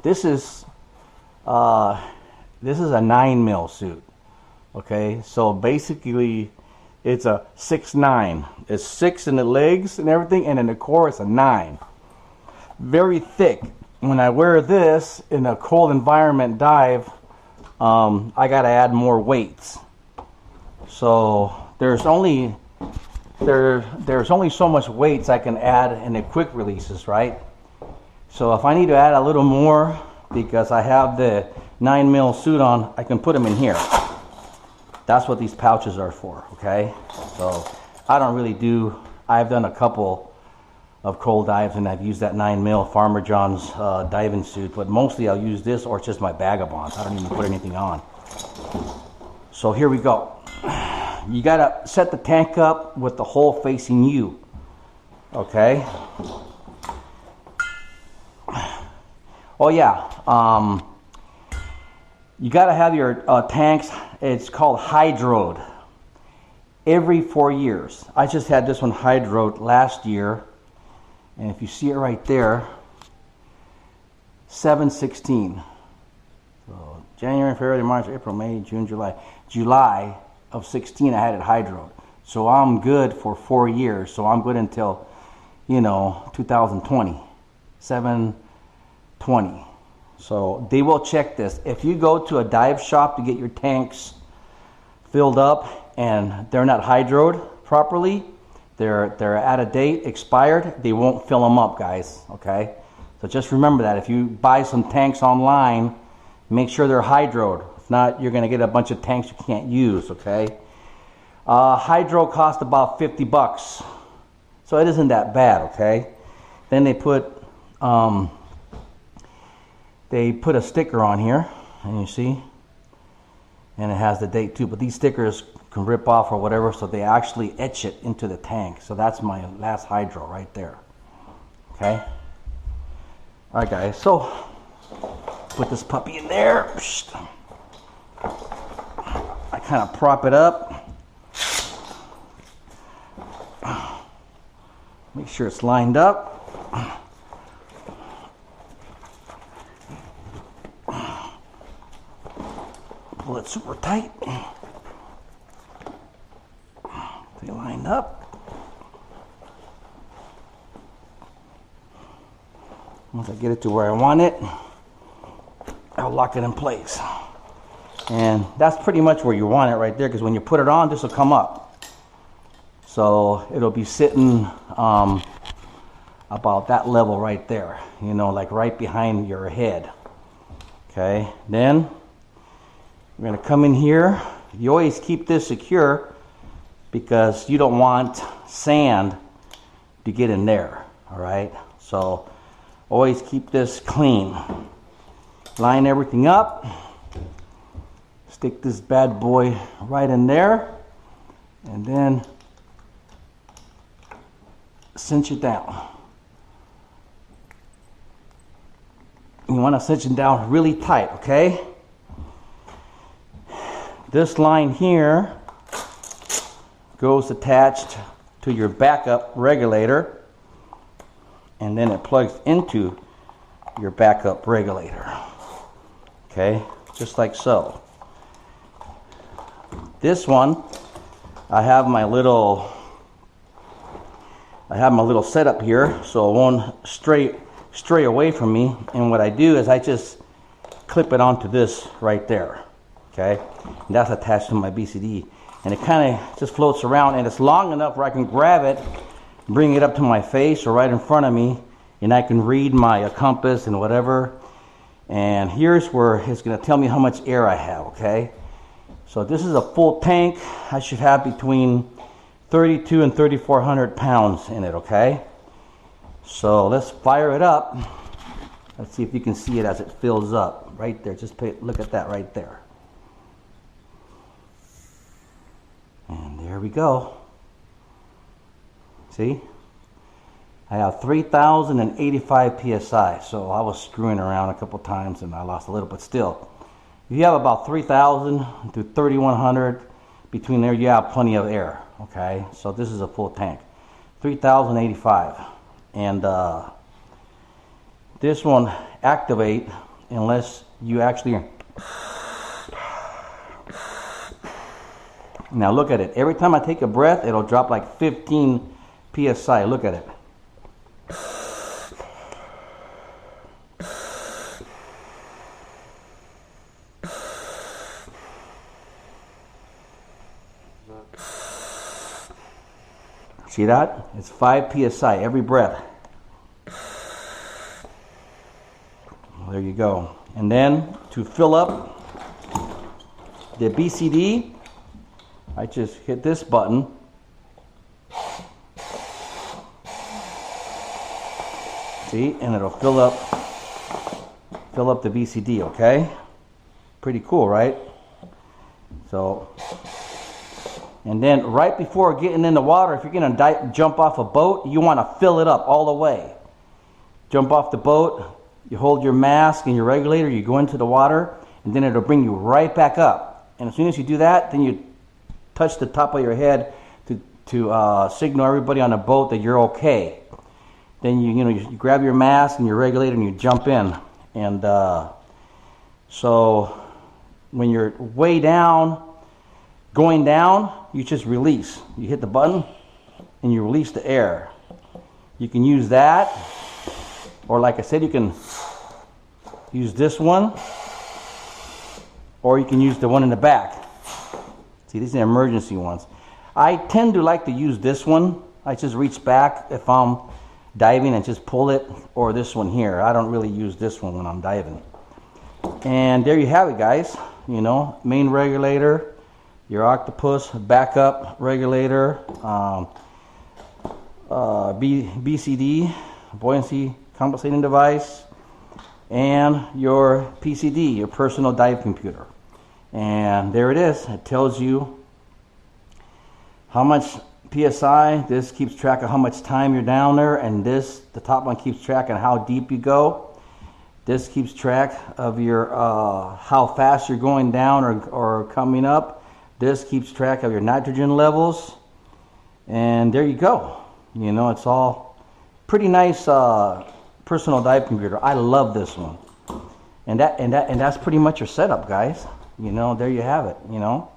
this is a 9 mil suit. Okay, so basically it's a 6'9". It's 6 in the legs and everything, and in the core it's a 9. Very thick. When I wear this in a cold environment dive, I gotta add more weights. So there's only so much weights I can add in the quick releases, right? So if I need to add a little more because I have the 9 mil suit on, I can put them in here. That's what these pouches are for, okay? So I've done a couple of cold dives and I've used that 9 mil Farmer John's diving suit, but mostly I'll use this or it's just my vagabonds. I don't even put anything on. So here we go. You gotta set the tank up with the hole facing you, okay? Oh yeah, you gotta have your tanks, it's called hydroed, every 4 years. I just had this one hydroed last year, and if you see it right there, 7/16. So January, February, March, April, May, June, July of 16 I had it hydroed. So I'm good for 4 years, so I'm good until 2020, 7/20. So they will check this. If you go to a dive shop to get your tanks filled up and they're not hydroed properly, they're out of date, expired, they won't fill them up, guys, okay? So just remember that. If you buy some tanks online, make sure they're hydroed. If not, you're gonna get a bunch of tanks you can't use, okay? Hydro cost about $50. So it isn't that bad, okay? Then they put a sticker on here, and you see, and it has the date too, but these stickers can rip off or whatever, so they actually etch it into the tank. So that's my last hydro right there, okay? All right, guys, so put this puppy in there. I kind of prop it up. Make sure it's lined up. Pull it super tight. They lined up. Once I get it to where I want it, I'll lock it in place. And that's pretty much where you want it right there, because when you put it on, this will come up. So it'll be sitting about that level right there, like right behind your head. Okay, then we're gonna come in here. You always keep this secure because you don't want sand to get in there, all right? So always keep this clean. Line everything up. Stick this bad boy right in there, and then cinch it down. You want to cinch it down really tight, okay? This line here goes attached to your backup regulator, and then it plugs into your backup regulator. Okay, just like so. This one, I have my little setup here, so it won't stray away from me. And what I do is I just clip it onto this right there. Okay, and that's attached to my BCD, and it kind of just floats around, and it's long enough where I can grab it, bring it up to my face or right in front of me, and I can read my compass and whatever. And here's where it's going to tell me how much air I have. Okay, so this is a full tank. I should have between 32 and 3,400 pounds in it. Okay, so let's fire it up. Let's see if you can see it as it fills up right there. Just look at that right there. And there we go. See? I have 3,085 psi. So I was screwing around a couple times and I lost a little, but still. If you have about 3,000 to 3,100 between there, you have plenty of air. Okay? So this is a full tank. 3,085. And this one activate unless you actually... Now look at it. Every time I take a breath, it'll drop like 15 psi. Look at it. See that? It's 5 psi every breath. Well, there you go. And then to fill up the BCD, I just hit this button. See, and it'll fill up the BCD, okay? Pretty cool, right? So, and then right before getting in the water, if you're gonna jump off a boat, you wanna fill it up all the way. Jump off the boat, you hold your mask and your regulator, you go into the water, and then it'll bring you right back up. And as soon as you do that, then you touch the top of your head to signal everybody on the boat that you're okay. Then you grab your mask and your regulator and you jump in. And so when you're way down, going down, you just release. You hit the button and you release the air. You can use that, or like I said, you can use this one, or you can use the one in the back. See, these are the emergency ones. I tend to like to use this one. I just reach back if I'm diving and just pull it, or this one here. I don't really use this one when I'm diving. And there you have it, guys. You know, main regulator, your octopus backup regulator, BCD, buoyancy compensating device, and your PCD, your personal dive computer. And there it is. It tells you how much PSI. This keeps track of how much time you're down there, and this, the top one, keeps track of how deep you go. This keeps track of your how fast you're going down or coming up. This keeps track of your nitrogen levels, and there you go. You know, it's all pretty nice personal dive computer. I love this one, and that's pretty much your setup, guys. You know, there you have it. You know,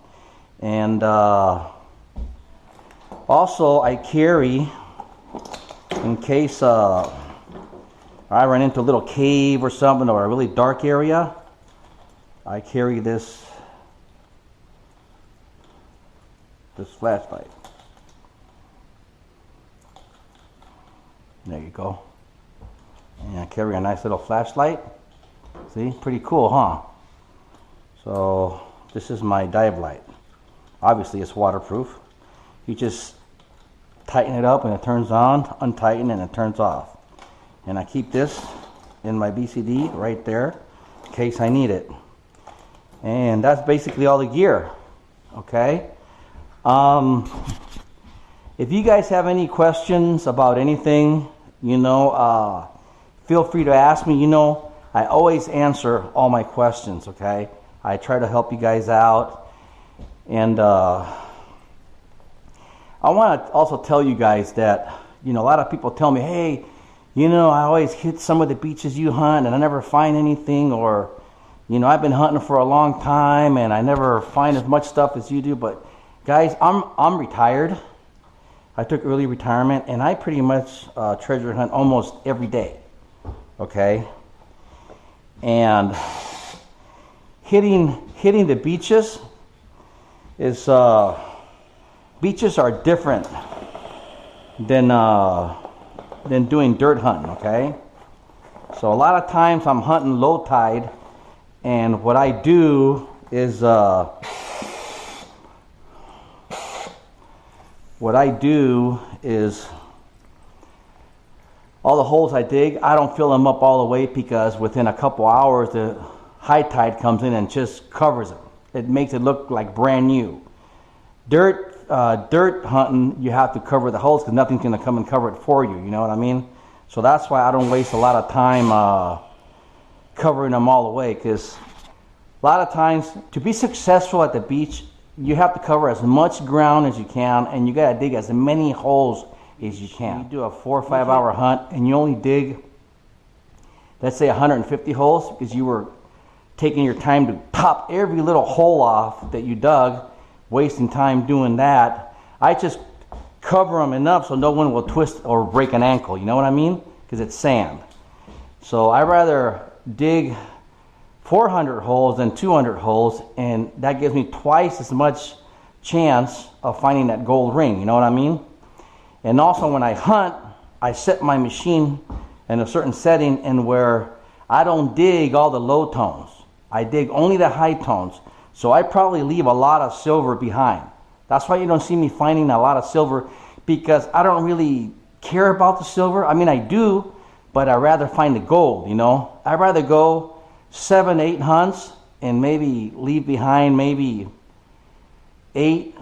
and also I carry, in case I run into a little cave or something, or a really dark area, I carry this flashlight. There you go. And I carry a nice little flashlight. See, pretty cool, huh? So this is my dive light. Obviously it's waterproof. You just tighten it up and it turns on, untighten and it turns off. And I keep this in my BCD right there in case I need it. And that's basically all the gear. Okay? If you guys have any questions about anything, you know, feel free to ask me. You know, I always answer all my questions, okay? I try to help you guys out. And I want to also tell you guys that, you know, a lot of people tell me, hey, you know, I always hit some of the beaches you hunt and I never find anything, or, you know, I've been hunting for a long time and I never find as much stuff as you do. But guys, I'm retired. I took early retirement and I pretty much treasure hunt almost every day. Okay? And hitting the beaches is beaches are different than doing dirt hunting, okay? So a lot of times I'm hunting low tide, and what I do is all the holes I dig, I don't fill them up all the way, because within a couple hours the high tide comes in and just covers it. It makes it look like brand new. Dirt hunting, you have to cover the holes because nothing's going to come and cover it for you. You know what I mean? So that's why I don't waste a lot of time covering them all the way, because a lot of times to be successful at the beach, you have to cover as much ground as you can, and you got to dig as many holes as you can. You do a 4 or 5 hour hunt and you only dig let's say 150 holes, because you were taking your time to pop every little hole off that you dug, wasting time doing that. I just cover them enough so no one will twist or break an ankle, you know what I mean? Because it's sand. So I rather dig 400 holes than 200 holes, and that gives me twice as much chance of finding that gold ring, you know what I mean? And also when I hunt, I set my machine in a certain setting and where I don't dig all the low tones. I dig only the high tones. So I probably leave a lot of silver behind. That's why you don't see me finding a lot of silver, because I don't really care about the silver. I mean, I do, but I'd rather find the gold, you know? I'd rather go 7, 8 hunts and maybe leave behind maybe 8,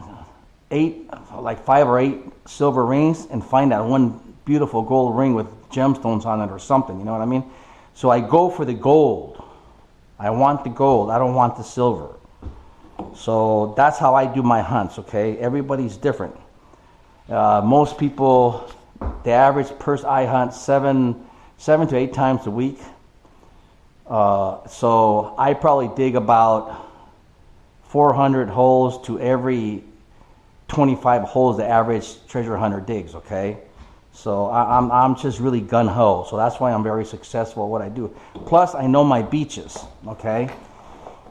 like 5 or 8 silver rings and find that one beautiful gold ring with gemstones on it or something, you know what I mean? So I go for the gold. I want the gold. I don't want the silver. So that's how I do my hunts, okay? Everybody's different. Most people, the average person I hunt 7 to 8 times a week. So I probably dig about 400 holes to every 25 holes the average treasure hunter digs, okay? So I'm just really gun-ho. So that's why I'm very successful at what I do. Plus, I know my beaches, okay?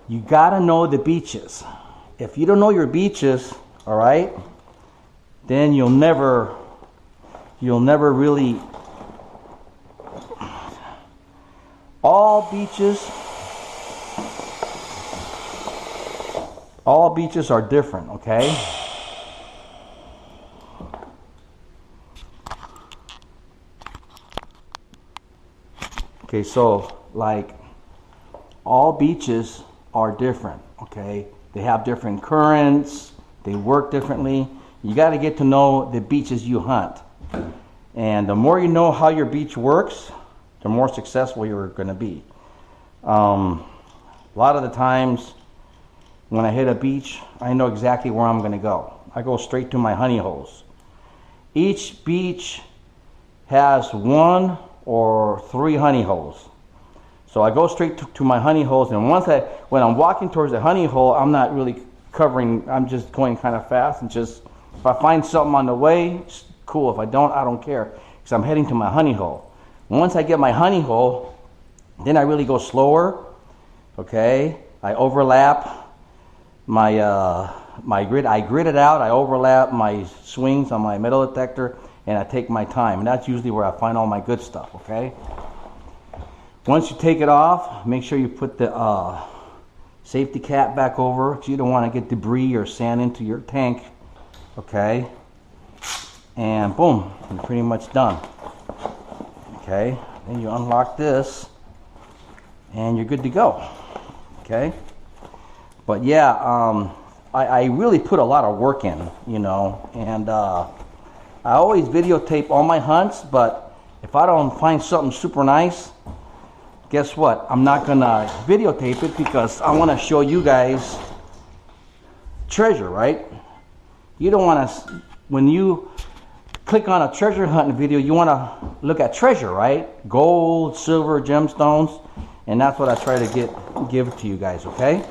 You gotta know the beaches. If you don't know your beaches, all right, then you'll never really. All beaches are different, okay? Okay, so like all beaches are different, okay? They have different currents, they work differently. You got to get to know the beaches you hunt. And the more you know how your beach works, the more successful you're going to be. A lot of the times when I hit a beach, I know exactly where I'm going to go. I go straight to my honey holes. Each beach has 1 or 3 honey holes. So I go straight to my honey holes, and when I'm walking towards the honey hole, I'm not really covering, I'm just going kind of fast, and just, if I find something on the way, cool. If I don't, I don't care, because I'm heading to my honey hole. Once I get my honey hole, then I really go slower, okay? I overlap my grid. I grid it out, I overlap my swings on my metal detector, and I take my time. And that's usually where I find all my good stuff, okay? Once you take it off, make sure you put the safety cap back over, because you don't want to get debris or sand into your tank, okay? And boom, you're pretty much done. Okay, then you unlock this, and you're good to go. Okay, but yeah, I really put a lot of work in, you know, and I always videotape all my hunts, but if I don't find something super nice, guess what? I'm not gonna videotape it, because I want to show you guys treasure, right? You don't want to, when you click on a treasure hunting video, you want to look at treasure, right? Gold, silver, gemstones, and that's what I try to give to you guys, okay?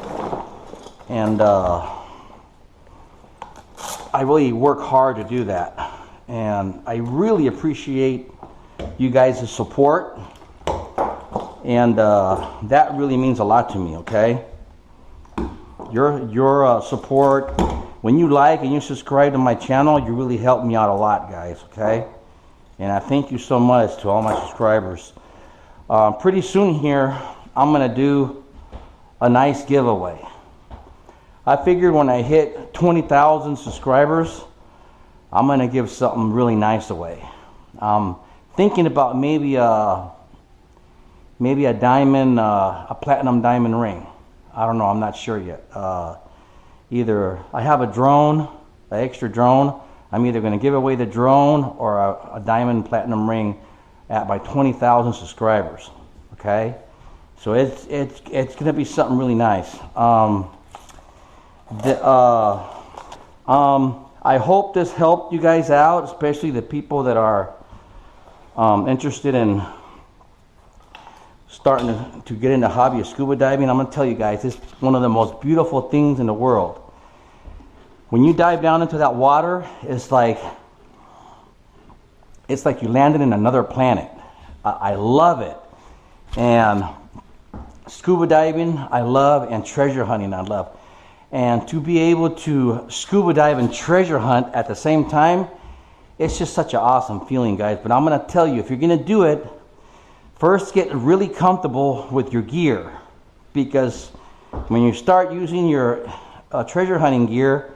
And I really work hard to do that, and I really appreciate you guys' support, and that really means a lot to me, okay? Your support. When you like and you subscribe to my channel, you really help me out a lot, guys, okay? And I thank you so much to all my subscribers. Pretty soon here, I'm going to do a nice giveaway. I figured when I hit 20,000 subscribers, I'm going to give something really nice away. I'm thinking about maybe a diamond, a platinum diamond ring. I don't know, I'm not sure yet. Either I have a drone, an extra drone. I'm either going to give away the drone or a diamond platinum ring at my 20,000 subscribers. Okay, so it's going to be something really nice. I hope this helped you guys out, especially the people that are interested in starting to get into the hobby of scuba diving, I'm going to tell you guys, it's one of the most beautiful things in the world. When you dive down into that water, it's like you landed in another planet. I love it. And scuba diving, I love, and treasure hunting, I love. And to be able to scuba dive and treasure hunt at the same time, it's just such an awesome feeling, guys. But I'm going to tell you, if you're going to do it, first get really comfortable with your gear. Because when you start using your treasure hunting gear,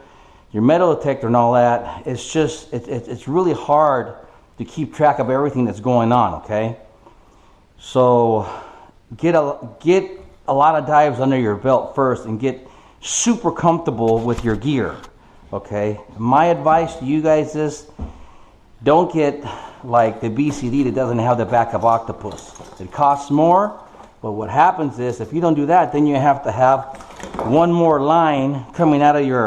your metal detector and all that, it's really hard to keep track of everything that's going on, okay? So get a lot of dives under your belt first and get super comfortable with your gear, okay? My advice to you guys is don't get like the BCD that doesn't have the backup octopus. It costs more, but what happens is if you don't do that, then you have to have one more line coming out of your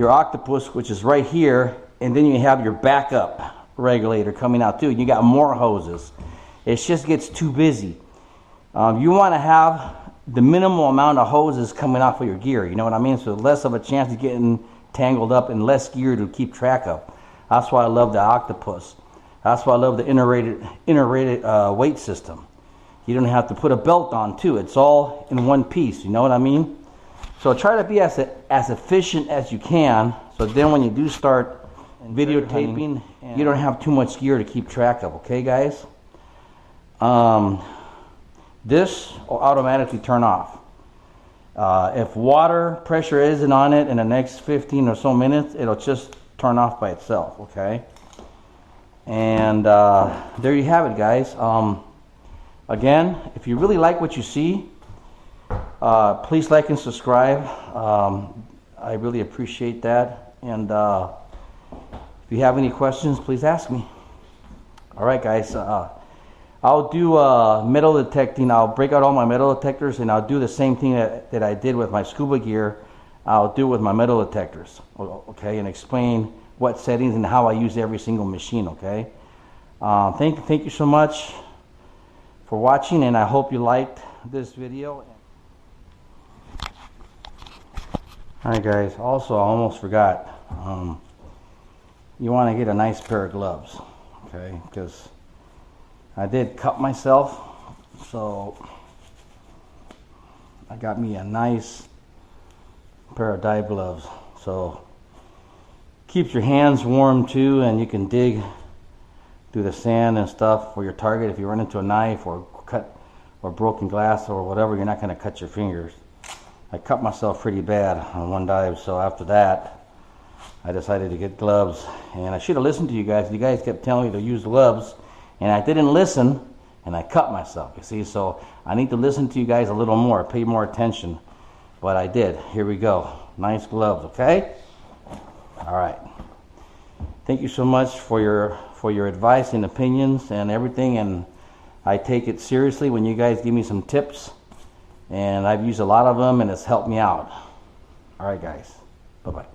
octopus, which is right here, and then you have your backup regulator coming out too. You got more hoses. It just gets too busy. You want to have the minimal amount of hoses coming off of your gear. You know what I mean? So less of a chance of getting tangled up and less gear to keep track of. That's why I love the octopus. That's why I love the integrated weight system. You don't have to put a belt on too. It's all in one piece. You know what I mean? So try to be as efficient as you can. So then when you do start videotaping, you don't have too much gear to keep track of. Okay, guys? This will automatically turn off. If water pressure isn't on it in the next 15 or so minutes, it'll just turn off by itself, okay? And there you have it, guys. Again, if you really like what you see, please like and subscribe. I really appreciate that. And if you have any questions, please ask me. All right, guys. I'll do metal detecting. I'll break out all my metal detectors, and I'll do the same thing that I did with my scuba gear. I'll do with my metal detectors, okay, and explain what settings and how I use every single machine, okay? Thank you so much for watching, and I hope you liked this video. Alright, guys, also I almost forgot, you want to get a nice pair of gloves, okay, because I did cut myself, so I got me a nice pair of dive gloves. So keeps your hands warm too, and you can dig through the sand and stuff for your target. If you run into a knife or cut or broken glass or whatever, you're not going to cut your fingers. I cut myself pretty bad on one dive, so after that I decided to get gloves. And I should have listened to you guys. You guys kept telling me to use gloves, and I didn't listen, and I cut myself, you see. So I need to listen to you guys a little more, pay more attention. But I did. Here we go. Nice gloves, okay? All right. Thank you so much for your advice and opinions and everything, and I take it seriously when you guys give me some tips, and I've used a lot of them, and it's helped me out. All right, guys. Bye-bye.